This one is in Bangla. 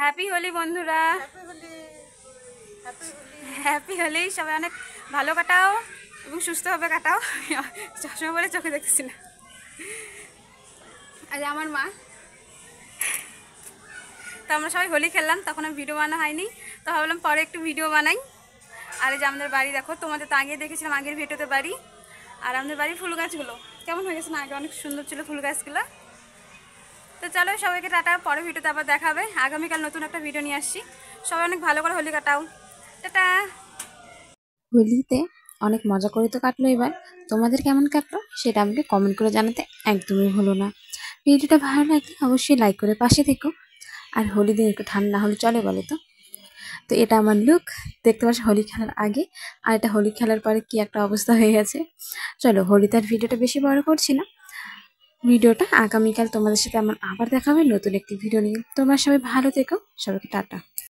হ্যাপি হোলি বন্ধুরা, হ্যাপি হোলি। সবাই অনেক ভালো কাটাও এবং সুস্থভাবে কাটাও। সবসময় বলে চোখে দেখতেছি না। আজ আমার মা, তো আমরা সবাই হোলি খেললাম, তখন আমি ভিডিও বানানো হয়নি, তো ভাবলাম পরে একটু ভিডিও বানাই। আর এই যে আমাদের বাড়ি দেখো, তোমাদের তো আগে দেখেছিলাম আগের ভিডিওতে বাড়ি। আর আমাদের বাড়ির ফুল গাছগুলো কেমন হয়ে গেছে না, আগে অনেক সুন্দর ছিল ফুল গাছগুলো। তো চলো সবাইকে টাটা, পরে ভিডিওতে আবার দেখাবে। আগামীকাল নতুন একটা ভিডিও নিয়ে আসছি। সবাই অনেক ভালো করে হোলি কাটাও, টাটা। হোলিতে অনেক মজা করে তো কাটলো। এবার তোমাদের কেমন কাটলো সেটা আমাকে কমেন্ট করে জানাতে একদমই ভুলো না। ভিডিওটা ভালো লাগলে অবশ্যই লাইক করে পাশে থেকো। আর হোলি দিন একটু ঠান্ডা হলে চলে বলো তো। তো এটা আমার লুক, দেখতে পাচ্ছ হোলি খেলার আগে, আর এটা হোলি খেলার পরে কি একটা অবস্থা হয়ে গেছে। চলো হোলিতে আর ভিডিওটা বেশি বড় করছি না। ভিডিওটা আগামীকাল তোমাদের সাথে আমার আবার দেখা হবে নতুন একটি ভিডিও নিয়ে। তোমরা সবাই ভালো থেকো, সবাইকে টাটা।